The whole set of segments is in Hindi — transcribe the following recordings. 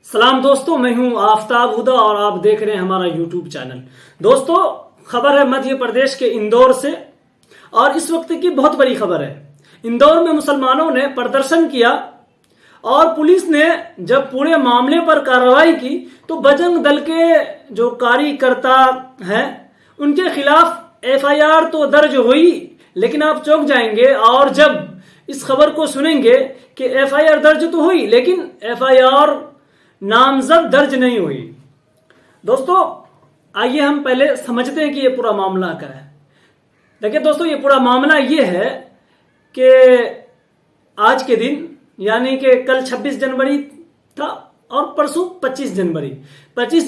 सलाम दोस्तों, मैं हूं आफ्ताब हुदा और आप देख रहे हैं हमारा यूट्यूब चैनल। दोस्तों, खबर है मध्य प्रदेश के इंदौर से और इस वक्त की बहुत बड़ी खबर है। इंदौर में मुसलमानों ने प्रदर्शन किया और पुलिस ने जब पूरे मामले पर कार्रवाई की तो बजरंग दल के जो कार्यकर्ता हैं उनके खिलाफ एफआईआर तो दर्ज हुई, लेकिन आप चौंक जाएंगे और जब इस खबर को सुनेंगे कि एफआईआर दर्ज तो हुई लेकिन एफआईआर नामजद दर्ज नहीं हुई। दोस्तों, आइए हम पहले समझते हैं कि ये पूरा मामला क्या है। देखिए दोस्तों, ये पूरा मामला ये है कि आज के दिन यानी कि कल 26 जनवरी था और परसों 25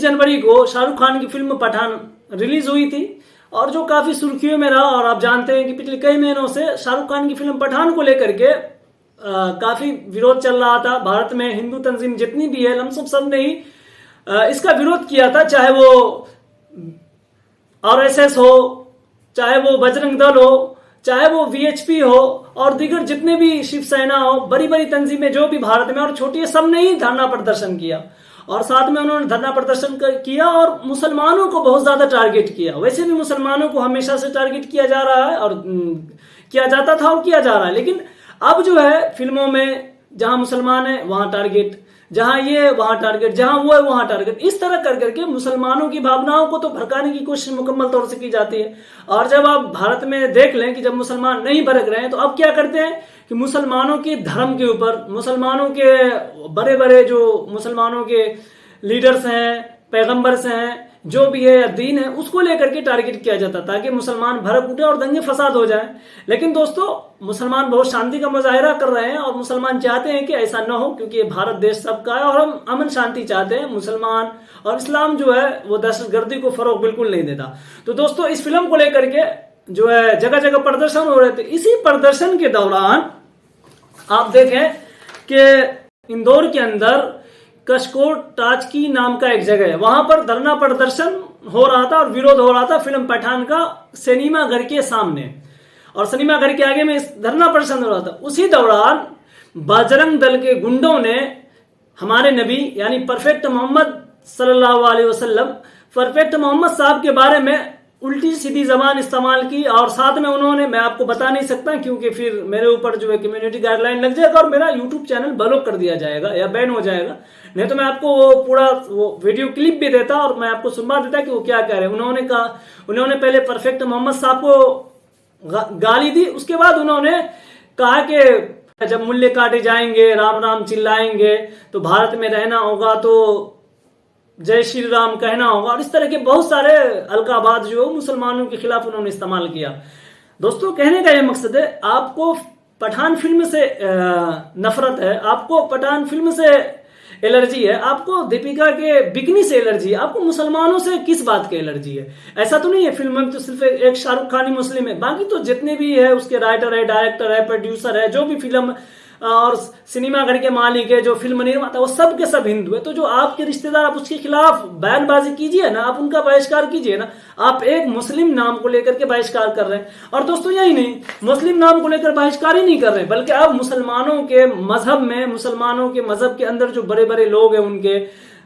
जनवरी को शाहरुख खान की फिल्म पठान रिलीज हुई थी और जो काफी सुर्खियों में रहा। और आप जानते हैं कि पिछले कई महीनों से शाहरुख खान की फिल्म पठान को लेकर के काफी विरोध चल रहा था। भारत में हिंदू तंजीम जितनी भी है हम सब ने ही इसका विरोध किया था, चाहे वो आरएसएस हो, चाहे वो बजरंग दल हो, चाहे वो वीएचपी हो और दीगर जितने भी शिवसेना हो, बड़ी बड़ी तंजीमें जो भी भारत में और छोटी है, सब ने ही धरना प्रदर्शन किया। और साथ में उन्होंने धरना प्रदर्शन किया और मुसलमानों को बहुत ज्यादा टारगेट किया। वैसे भी मुसलमानों को हमेशा से टारगेट किया जा रहा है और किया जाता था और किया जा रहा है, लेकिन अब जो है फिल्मों में जहां मुसलमान है वहां टारगेट, जहां ये वहां टारगेट, जहां वो है वहां टारगेट, इस तरह कर करके मुसलमानों की भावनाओं को तो भड़काने की कोशिश मुकम्मल तौर से की जाती है। और जब आप भारत में देख लें कि जब मुसलमान नहीं भड़क रहे हैं तो अब क्या करते हैं कि मुसलमानों के धर्म के ऊपर, मुसलमानों के बड़े बड़े जो मुसलमानों के लीडर्स हैं, पैगंबर्स हैं, जो भी है या दीन है, उसको लेकर के टारगेट किया जाता ताकि मुसलमान भड़क उठे और दंगे फसाद हो जाए। लेकिन दोस्तों, मुसलमान बहुत शांति का मुजाहिरा कर रहे हैं और मुसलमान चाहते हैं कि ऐसा न हो, क्योंकि ये भारत देश सबका है और हम अमन शांति चाहते हैं। मुसलमान और इस्लाम जो है वो दहशतगर्दी को फरोग बिल्कुल नहीं देता। तो दोस्तों, इस फिल्म को लेकर के जो है जगह जगह प्रदर्शन हो रहे थे। इसी प्रदर्शन के दौरान आप देखें कि इंदौर के अंदर कशकोट टाचकी नाम का एक जगह है, वहां पर धरना प्रदर्शन हो रहा था और विरोध हो रहा था फिल्म पठान का सिनेमा घर के सामने, और सिनेमा घर के आगे में इस धरना प्रदर्शन हो रहा था। उसी दौरान बजरंग दल के गुंडों ने हमारे नबी यानी परफेक्ट मोहम्मद सल्लल्लाहु अलैहि वसल्लम, परफेक्ट मोहम्मद साहब के बारे में उल्टी सीधी जबान इस्तेमाल की और साथ में उन्होंने, मैं आपको बता नहीं सकता क्योंकि फिर मेरे ऊपर जो है कम्युनिटी गाइडलाइन लग जाएगा और मेरा यूट्यूब चैनल ब्लॉक कर दिया जाएगा या बैन हो जाएगा। नहीं तो मैं आपको वो पूरा वो वीडियो क्लिप भी देता और मैं आपको सुनवा देता कि वो क्या कह रहे हैं। उन्होंने कहा, उन्होंने पहले परफेक्ट मोहम्मद साहब को गाली दी, उसके बाद उन्होंने कहा कि जब मूल्य काटे जाएंगे, राम राम चिल्लाएंगे तो भारत में रहना होगा, तो जय श्री राम कहना होगा, और इस तरह के बहुत सारे अलकाबाद जो मुसलमानों के खिलाफ उन्होंने इस्तेमाल किया। दोस्तों, कहने का यह मकसद है, आपको पठान फिल्म से नफरत है, आपको पठान फिल्म से एलर्जी है, आपको दीपिका के बिकनी से एलर्जी है, आपको मुसलमानों से किस बात की एलर्जी है? ऐसा तो नहीं है फिल्म में तो सिर्फ एक शाहरुख खान ही मुस्लिम है, बाकी तो जितने भी है उसके राइटर है, डायरेक्टर है, प्रोड्यूसर है, जो भी फिल्म और सिनेमा घर के मालिक है, जो फिल्म निर्माता, वो सब के सब हिंदू है। तो जो आपके रिश्तेदार, आप उसके खिलाफ बयानबाजी कीजिए ना, आप उनका बहिष्कार कीजिए ना। आप एक मुस्लिम नाम को लेकर के बहिष्कार कर रहे हैं। और दोस्तों, यही नहीं, मुस्लिम नाम को लेकर बहिष्कार ही नहीं कर रहे हैं, बल्कि अब मुसलमानों के मजहब में, मुसलमानों के मजहब के अंदर जो बड़े बड़े लोग हैं उनके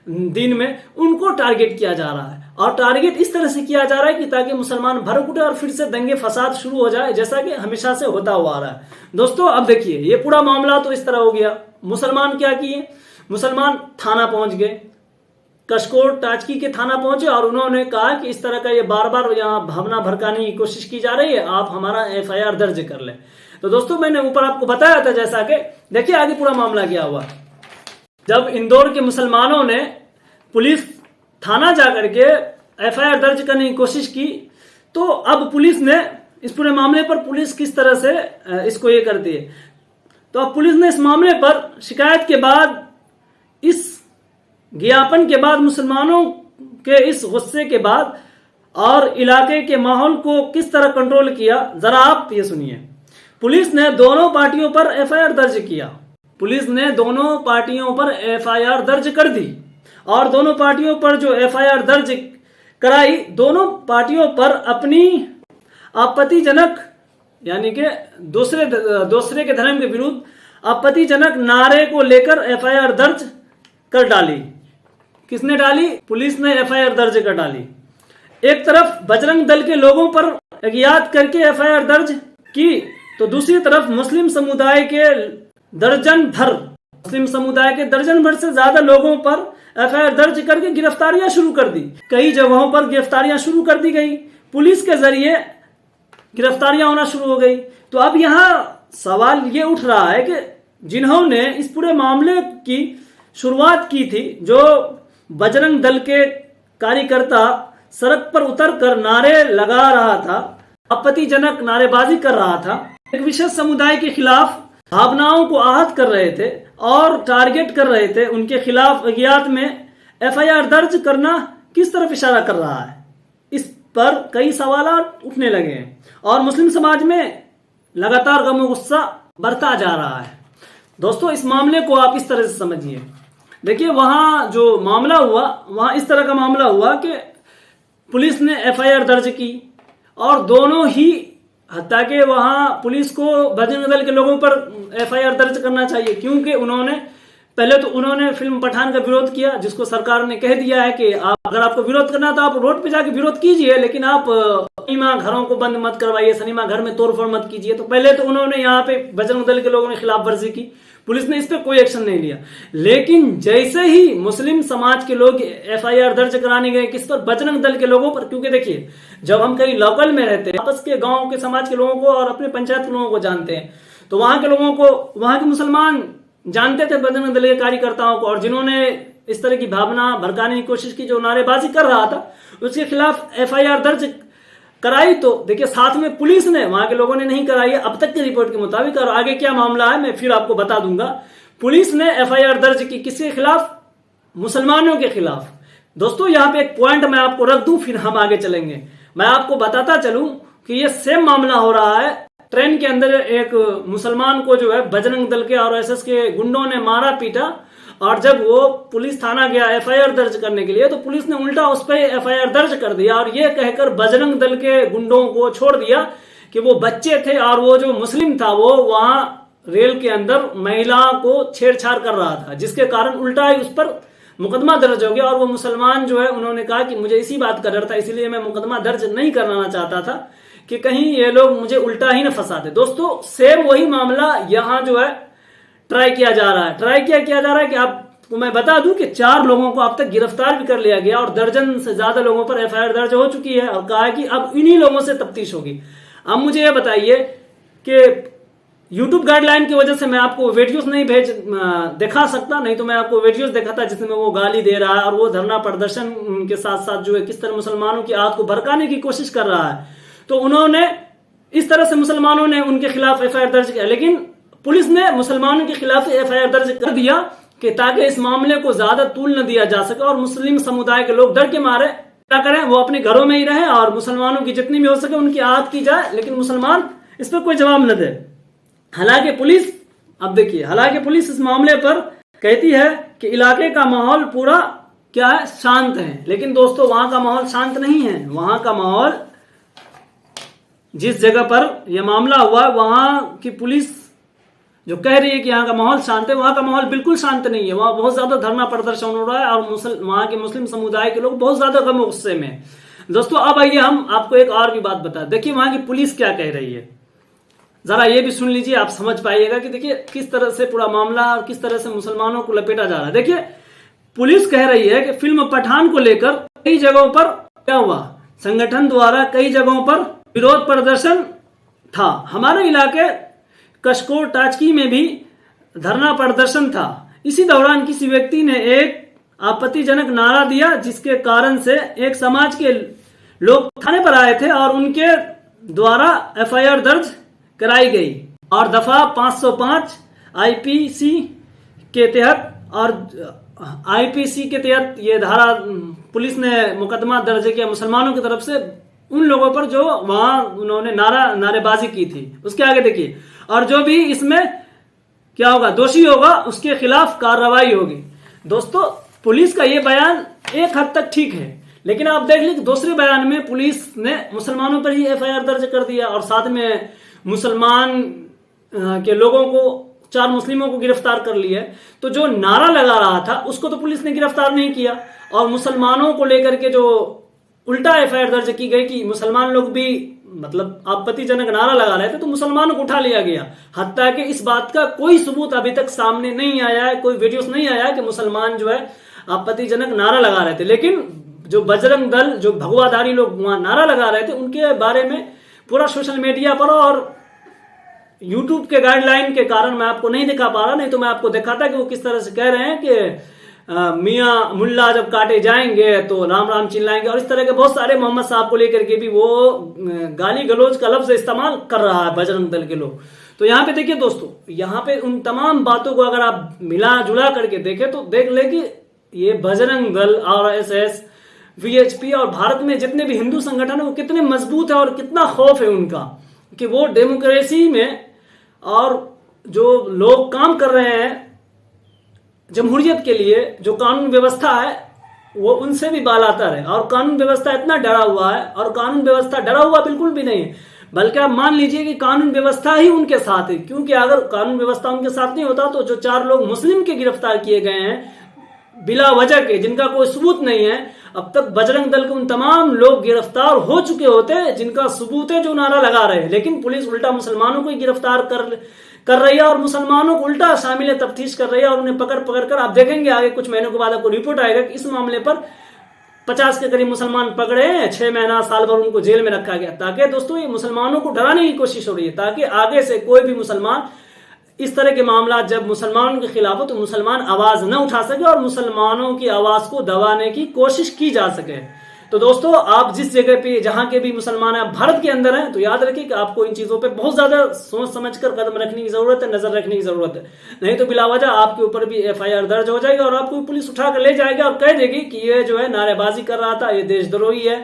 दिन में, उनको टारगेट किया जा रहा है। और टारगेट इस तरह से किया जा रहा है कि ताकि मुसलमान भड़क उठे और फिर से दंगे फसाद शुरू हो जाए, जैसा कि हमेशा से होता हुआ आ रहा है। दोस्तों, अब देखिए, ये पूरा मामला तो इस तरह हो गया। मुसलमान क्या किए? मुसलमान थाना पहुंच गए, कशकोट टाचकी के थाना पहुंचे और उन्होंने कहा कि इस तरह का ये बार बार यहाँ भावना भड़काने की कोशिश की जा रही है, आप हमारा एफआईआर दर्ज कर लें। तो दोस्तों, मैंने ऊपर आपको बताया था जैसा कि, देखिए आगे पूरा मामला क्या हुआ। जब इंदौर के मुसलमानों ने पुलिस थाना जाकर के एफआईआर दर्ज करने की कोशिश की, तो अब पुलिस ने इस पूरे मामले पर पुलिस किस तरह से इसको ये करती है, तो अब पुलिस ने इस मामले पर शिकायत के बाद, इस ज्ञापन के बाद, मुसलमानों के इस गुस्से के बाद और इलाके के माहौल को किस तरह कंट्रोल किया, जरा आप ये सुनिए। पुलिस ने दोनों पार्टियों पर एफआईआर दर्ज किया, पुलिस ने दोनों पार्टियों पर एफआईआर दर्ज कर दी और दोनों पार्टियों पर जो एफआईआर दर्ज कराई, दोनों पार्टियों पर अपनी आपत्तिजनक यानी कि दूसरे के धर्म के विरुद्ध आपत्तिजनक नारे को लेकर एफआईआर दर्ज कर डाली। किसने डाली? पुलिस ने एफआईआर दर्ज कर डाली। एक तरफ बजरंग दल के लोगों पर अज्ञात करके एफआईआर दर्ज की, तो दूसरी तरफ मुस्लिम समुदाय के दर्जन भर से ज्यादा लोगों पर एफआईआर दर्ज करके गिरफ्तारियां शुरू कर दी। कई जगहों पर गिरफ्तारियां शुरू कर दी गई, पुलिस के जरिए गिरफ्तारियां होना शुरू हो गई। तो अब यहां सवाल ये उठ रहा है कि जिन्होंने इस पूरे मामले की शुरुआत की थी, जो बजरंग दल के कार्यकर्ता सड़क पर उतरकर नारे लगा रहा था, आपत्तिजनक नारेबाजी कर रहा था, एक विशेष समुदाय के खिलाफ भावनाओं को आहत कर रहे थे और टारगेट कर रहे थे, उनके खिलाफ अज्ञात में एफआईआर दर्ज करना किस तरफ इशारा कर रहा है, इस पर कई सवाल उठने लगे हैं और मुस्लिम समाज में लगातार गम गुस्सा बढ़ता जा रहा है। दोस्तों, इस मामले को आप इस तरह से समझिए। देखिए, वहां जो मामला हुआ, वहां इस तरह का मामला हुआ कि पुलिस ने एफआईआर दर्ज की और दोनों ही, ताकि वहां पुलिस को बजरंग दल के लोगों पर एफआईआर दर्ज करना चाहिए, क्योंकि उन्होंने फिल्म पठान का विरोध किया, जिसको सरकार ने कह दिया है कि अगर आपको विरोध करना है तो आप रोड पे जाके विरोध कीजिए, लेकिन आप सिनेमा घरों को बंद मत करवाइए, सिनेमा घर में तोड़फोड़ मत कीजिए। तो पहले तो उन्होंने यहाँ पे बजरंग दल के लोगों ने खिलाफ वर्जी की, पुलिस ने इस पर कोई एक्शन नहीं लिया। लेकिन जैसे ही मुस्लिम समाज के लोग एफआईआर दर्ज कराने गए, किस पर? बजरंग दल के लोगों पर। क्योंकि देखिए, जब हम कहीं लोकल में रहते हैं, आपस के गांव के समाज के लोगों को और अपने पंचायत के लोगों को जानते हैं, तो वहां के लोगों को, वहां के मुसलमान जानते थे बजरंग दल के कार्यकर्ताओं को, और जिन्होंने इस तरह की भावना भड़काने की कोशिश की, जो नारेबाजी कर रहा था, उसके खिलाफ एफआईआर दर्ज कराई। तो देखिए, साथ में पुलिस ने, वहां के लोगों ने नहीं कराई है अब तक की रिपोर्ट के मुताबिक, और आगे क्या मामला है मैं फिर आपको बता दूंगा। पुलिस ने एफआईआर दर्ज की किसके खिलाफ? मुसलमानों के खिलाफ। दोस्तों, यहां पे एक पॉइंट मैं आपको रख दूं, फिर हम आगे चलेंगे। मैं आपको बताता चलूं कि ये सेम मामला हो रहा है। ट्रेन के अंदर एक मुसलमान को जो है बजरंग दल के और एसएस के गुंडों ने मारा पीटा, और जब वो पुलिस थाना गया एफआईआर दर्ज करने के लिए, तो पुलिस ने उल्टा उस पर एफआईआर दर्ज कर दिया और ये कहकर बजरंग दल के गुंडों को छोड़ दिया कि वो बच्चे थे और वो जो मुस्लिम था वो वहां रेल के अंदर महिलाओं को छेड़छाड़ कर रहा था, जिसके कारण उल्टा ही उस पर मुकदमा दर्ज हो गया। और वो मुसलमान जो है, उन्होंने कहा कि मुझे इसी बात का डर था, इसीलिए मैं मुकदमा दर्ज नहीं कराना चाहता था कि कहीं ये लोग मुझे उल्टा ही न फंसा दे। दोस्तों, सेम वही मामला यहां जो है ट्राई किया जा रहा है। किया जा रहा है कि आपको मैं बता दूं कि 4 लोगों को अब तक गिरफ्तार भी कर लिया गया और दर्जन से ज्यादा लोगों पर एफआईआर दर्ज हो चुकी है, और कहा है कि अब इन्हीं लोगों से तफ्तीश होगी। अब मुझे ये बताइए कि यूट्यूब गाइडलाइन की वजह से मैं आपको वीडियोस नहीं दिखा सकता, नहीं तो मैं आपको वीडियोस दिखाता जिसमें वो गाली दे रहा है और वो धरना प्रदर्शन के साथ साथ जो है किस तरह मुसलमानों की आग को भड़काने की कोशिश कर रहा है। तो उन्होंने इस तरह से मुसलमानों ने उनके खिलाफ एफआईआर दर्ज किया, लेकिन पुलिस ने मुसलमानों के खिलाफ एफआईआर दर्ज कर दिया कि ताकि इस मामले को ज्यादा तूल न दिया जा सके और मुस्लिम समुदाय के लोग डर के मारे क्या करें, वो अपने घरों में ही रहे और मुसलमानों की जितनी भी हो सके उनकी आग की जाए, लेकिन मुसलमान इस पर कोई जवाब न दे। हालांकि पुलिस इस मामले पर कहती है कि इलाके का माहौल पूरा क्या है, शांत है। लेकिन दोस्तों, वहां का माहौल शांत नहीं है। वहां का माहौल, जिस जगह पर यह मामला हुआ, वहां की पुलिस जो कह रही है कि यहाँ का माहौल शांत है, वहां का माहौल बिल्कुल शांत नहीं है। वहां बहुत ज्यादा धरना प्रदर्शन हो रहा है और वहां के मुस्लिम समुदाय के लोग बहुत ज्यादा गम गुस्से में। दोस्तों, अब आइए हम आपको एक और भी बात बता। देखिए, वहां की पुलिस क्या कह रही है, जरा ये भी सुन लीजिए, आप समझ पाइएगा कि देखिए किस तरह से पूरा मामला और किस तरह से मुसलमानों को लपेटा जा रहा है। देखिए, पुलिस कह रही है कि फिल्म पठान को लेकर कई जगहों पर क्या हुआ, संगठन द्वारा कई जगहों पर विरोध प्रदर्शन था। हमारे इलाके कशकोर टाचकी में भी धरना प्रदर्शन था। इसी दौरान किसी व्यक्ति ने एक आपत्तिजनक नारा दिया, जिसके कारण से एक समाज के लोग थाने पर आए थे और उनके द्वारा एफआईआर दर्ज कराई गई और दफा 505 आईपीसी के तहत ये धारा पुलिस ने मुकदमा दर्ज किया मुसलमानों की तरफ से उन लोगों पर जो वहां उन्होंने नारेबाजी की थी। उसके आगे देखिए, और जो भी इसमें क्या होगा, दोषी होगा, उसके खिलाफ कार्रवाई होगी। दोस्तों, पुलिस का ये बयान एक हद तक ठीक है, लेकिन आप देख लीजिए दूसरे बयान में पुलिस ने मुसलमानों पर ही एफआईआर दर्ज कर दिया और साथ में मुसलमान के लोगों को 4 मुस्लिमों को गिरफ्तार कर लिया है, तो जो नारा लगा रहा था उसको तो पुलिस ने गिरफ्तार नहीं किया, और मुसलमानों को लेकर के जो उल्टा एफआईआर दर्ज की गई कि मुसलमान लोग भी मतलब आपत्तिजनक नारा लगा रहे थे तो मुसलमानों को उठा लिया गया। हत्या कि इस बात का कोई सबूत अभी तक सामने नहीं आया है, कोई वीडियोस नहीं आया है कि मुसलमान जो है आपत्तिजनक नारा लगा रहे थे। लेकिन जो बजरंग दल, जो भगवाधारी लोग वहां नारा लगा रहे थे, उनके बारे में पूरा सोशल मीडिया पर और यूट्यूब के गाइडलाइन के कारण मैं आपको नहीं दिखा पा रहा, नहीं तो मैं आपको दिखाता कि वो किस तरह से कह रहे हैं कि मियाँ मुल्ला जब काटे जाएंगे तो राम राम चिल्लाएंगे, और इस तरह के बहुत सारे मोहम्मद साहब को लेकर के भी वो गाली गलौज का लफ्ज इस्तेमाल कर रहा है बजरंग दल के लोग। तो यहाँ पे देखिए दोस्तों, यहाँ पे उन तमाम बातों को अगर आप मिला जुला करके देखें तो देख ले कि ये बजरंग दल, आरएसएस, वीएचपी और भारत में जितने भी हिंदू संगठन है वो कितने मजबूत है और कितना खौफ है उनका कि वो डेमोक्रेसी में और जो लोग काम कर रहे हैं जमहूरियत के लिए, जो कानून व्यवस्था है वो उनसे भी बालातर है। और कानून व्यवस्था इतना डरा हुआ है, और कानून व्यवस्था डरा हुआ बिल्कुल भी नहीं है, बल्कि आप मान लीजिए कि कानून व्यवस्था ही उनके साथ है। क्योंकि अगर कानून व्यवस्था उनके साथ नहीं होता तो जो 4 लोग मुस्लिम के गिरफ्तार किए गए हैं बिला वजह के, जिनका कोई सबूत नहीं है, अब तक बजरंग दल के उन तमाम लोग गिरफ्तार हो चुके होते जिनका सबूत है, जो नारा लगा रहे हैं। लेकिन पुलिस उल्टा मुसलमानों को ही गिरफ्तार कर रही है और मुसलमानों को उल्टा शामिल तफ्तीश कर रही है, और उन्हें पकड़ कर आप देखेंगे आगे कुछ महीनों के बाद आपको रिपोर्ट आएगा कि इस मामले पर 50 के करीब मुसलमान पकड़े हैं, 6 महीना साल भर उनको जेल में रखा गया। ताकि दोस्तों ये मुसलमानों को डराने की कोशिश हो रही है, ताकि आगे से कोई भी मुसलमान इस तरह के मामला जब मुसलमानों के खिलाफ हो तो मुसलमान आवाज न उठा सके और मुसलमानों की आवाज को दबाने की कोशिश की जा सके। तो दोस्तों, आप जिस जगह पे जहां के भी मुसलमान हैं, भारत के अंदर हैं, तो याद रखिए कि आपको इन चीजों पे बहुत ज्यादा सोच समझ कर कदम रखने की जरूरत है, नजर रखने की जरूरत है। नहीं तो बिला वजह आपके ऊपर भी एफआईआर दर्ज हो जाएगी और आपको पुलिस उठा कर ले जाएगी और कह देगी कि ये जो है नारेबाजी कर रहा था, ये देशद्रोही है,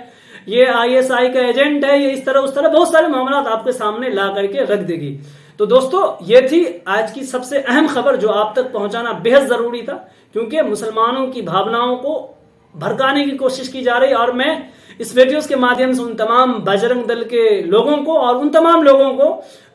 ये आईएसआई का एजेंट है, ये इस तरह उस तरह बहुत सारे मामला आपके सामने ला करके रख देगी। तो दोस्तों, ये थी आज की सबसे अहम खबर जो आप तक पहुंचाना बेहद जरूरी था, क्योंकि मुसलमानों की भावनाओं को भड़काने की कोशिश की जा रही है। और मैं इस वीडियोस के माध्यम से उन तमाम बजरंग दल के लोगों को और उन तमाम लोगों को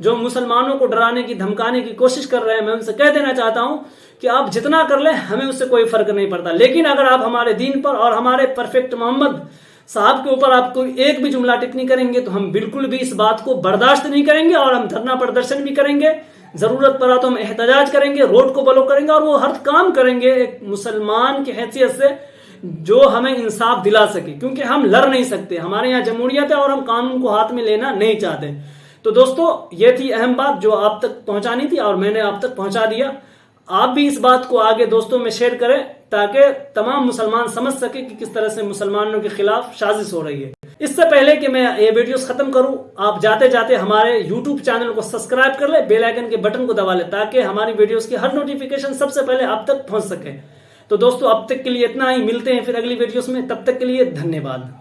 जो मुसलमानों को डराने की धमकाने की कोशिश कर रहे हैं, मैं उनसे कह देना चाहता हूं कि आप जितना कर ले हमें उससे कोई फर्क नहीं पड़ता। लेकिन अगर आप हमारे दीन पर और हमारे परफेक्ट मोहम्मद साहब के ऊपर आप कोई एक भी जुमला टिप्पणी करेंगे तो हम बिल्कुल भी इस बात को बर्दाश्त नहीं करेंगे और हम धरना प्रदर्शन भी करेंगे, जरूरत पड़ा तो हम एहतजाज करेंगे, रोड को ब्लॉक करेंगे और वो हर काम करेंगे एक मुसलमान की हैसियत से जो हमें इंसाफ दिला सके। क्योंकि हम लड़ नहीं सकते, हमारे यहाँ जमहूरियत है और हम कानून को हाथ में लेना नहीं चाहते। तो दोस्तों, ये थी अहम बात जो आप तक पहुंचानी थी और मैंने आप तक पहुंचा दिया। आप भी इस बात को आगे दोस्तों में शेयर करें ताकि तमाम मुसलमान समझ सके कि किस तरह से मुसलमानों के खिलाफ साजिश हो रही है। इससे पहले कि मैं ये वीडियोस खत्म करूं, आप जाते जाते हमारे YouTube चैनल को सब्सक्राइब कर ले, बेल आइकन के बटन को दबा ले ताकि हमारी वीडियोस की हर नोटिफिकेशन सबसे पहले आप तक पहुंच सके। तो दोस्तों, अब तक के लिए इतना ही, मिलते हैं फिर अगली वीडियोस में, तब तक के लिए धन्यवाद।